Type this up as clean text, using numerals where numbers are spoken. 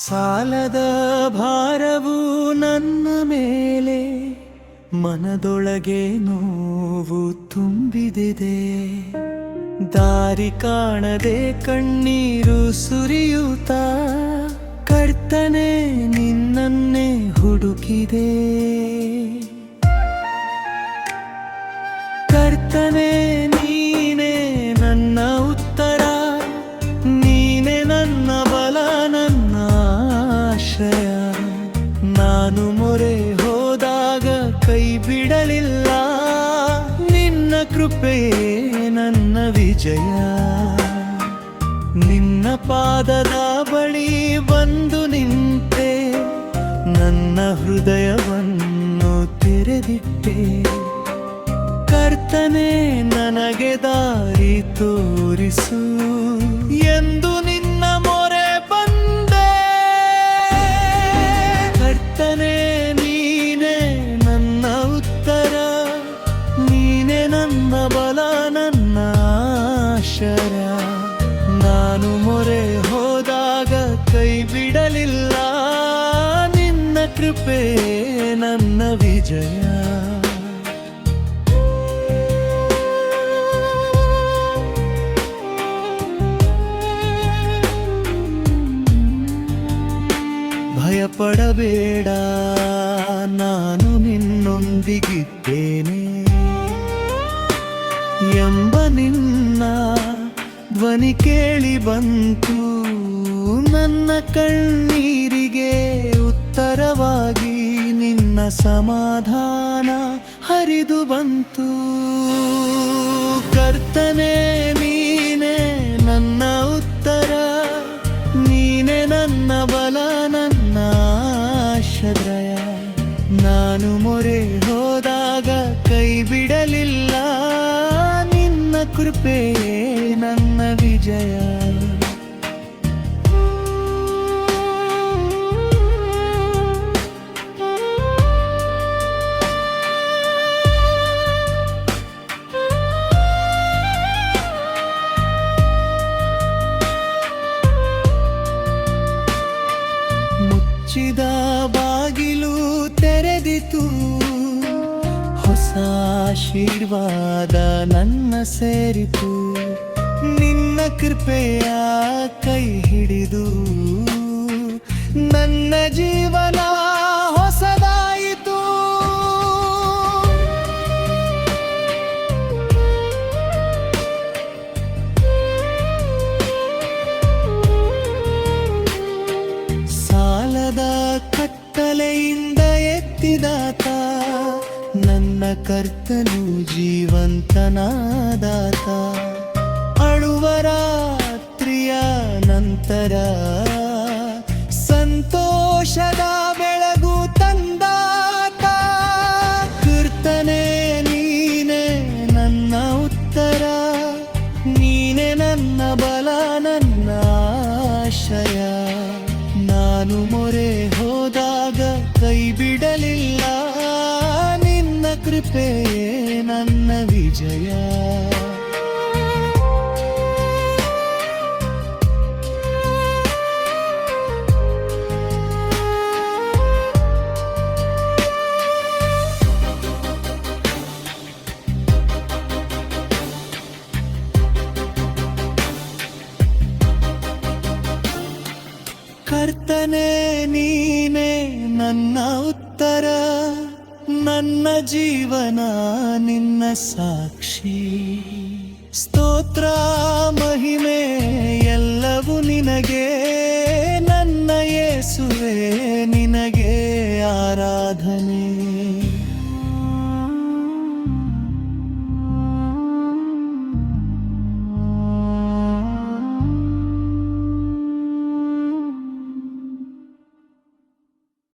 ಸಾಲದ ಭಾರವು ನನ್ನ ಮೇಲೆ, ಮನದೊಳಗೆ ನೋವು ತುಂಬಿದಿದೆ. ದಾರಿ ಕಾಣದೆ ಕಣ್ಣೀರು ಸುರಿಯುತ್ತಾ ಕರ್ತನೇ ನಿನ್ನನ್ನೇ ಹುಡುಕಿದೆ. ಕರ್ತನೇ ನೀನೇ ನನ್ನ ಉತ್ತರ, ನೀನೇ ನನ್ನ ಬಲ, ನನ್ನ ಆಶ್ರಯ. ನಾನು ಮೊರೆ ಹೋದಾಗ ಕೈ ಬಿಡಲಿಲ್ಲ, ನಿನ್ನ ಕೃಪೆಯೇ ನನ್ನ ವಿಜಯ. ನಿನ್ನ ಪಾದದ ಬಳಿ ಬಂದು ನಿಂತೆ, ನನ್ನ ಹೃದಯವನ್ನು ತೆರೆದಿಟ್ಟೆ. ಕರ್ತನೇ ನನಗೆ ದಾರಿ ತೋರಿಸು ಎಂದು ನಿನ್ನ ಮೊರೆ ಬಂದೆ. ಕರ್ತನೇ ನೀನೇ ನನ್ನ ಉತ್ತರ, ನೀನೇ ನನ್ನ ಬಲ, ನನ್ನ ಆಶ್ರಯ. ನಾನು ಮೊರೆ ಹೋದಾಗ ಕೈ ಬಿಡಲಿಲ್ಲ, ನಿನ್ನ ಕೃಪೆ ನನ್ನ ವಿಜಯ. ಭಯಪಡಬೇಡ, ನಾನು ನಿನ್ನೊಂದಿಗಿದ್ದೇನೆ ಎಂಬ ನಿನ್ನ ಧ್ವನಿ ಕೇಳಿ ಬಂತು. ನನ್ನ ಕಣ್ಣೀರಿಗೆ ಉತ್ತರವಾಗಿ ನಿನ್ನ ಸಮಾಧಾನ ಹರಿದು ಬಂತು. ಕರ್ತನೇ ನೀನೇ ನನ್ನ ಉತ್ತರ, ನೀನೇ ನನ್ನ ಬಲ, ನನ್ನ ಆಶ್ರಯ. ನಾನು ಮೊರೆ ಹೋದಾಗ ಕೈ ಬಿಡಲಿಲ್ಲ, ನಿನ್ನ ಕೃಪೆಯೇ ನನ್ನ ವಿಜಯ. ಮುಚ್ಚಿದ ಬಾಗಿಲು ತೆರೆದಿತು, ಹೊಸ ಆಶೀರ್ವಾದ ನನ್ನ ಸೇರಿತು. ನಿನ್ನ ಕೃಪೆಯ ಕೈ ಹಿಡಿದು ನನ್ನ ಜೀವನ ಹೊಸದಾಯಿತು. ಸಾಲದ ಕತ್ತಲೆಯಿಂದ ಎತ್ತಿದಾತ ನನ್ನ ಕರ್ತನು ಜೀವಂತನಾದಾತ. ಅಳುವ ರಾತ್ರಿಯ ನಂತರ ಸಂತೋಷದ ಬೆಳಗು ತಂದಾತ. ಕರ್ತನೇ ನೀನೇ ನನ್ನ ಉತ್ತರ, ನೀನೇ ನನ್ನ ಬಲ, ನನ್ನ ಆಶ್ರಯ. ನಾನು ಮೊರೆ ಹೋದಾಗ ಕೈ ಬಿಡಲಿಲ್ಲ, ನಿನ್ನ ಕೃಪೆಯೇ ನನ್ನ ವಿಜಯ. ಕರ್ತನೇ ನೀನೇ ನನ್ನ ಉತ್ತರ, ನನ್ನ ಜೀವನ ನಿನ್ನ ಸಾಕ್ಷಿ. ಸ್ತೋತ್ರ ಮಹಿಮೆ ಎಲ್ಲವೂ ನಿನಗೆ, ನನ್ನ ಯೇಸುವೇ ನಿನಗೆ ಆರಾಧನೆ.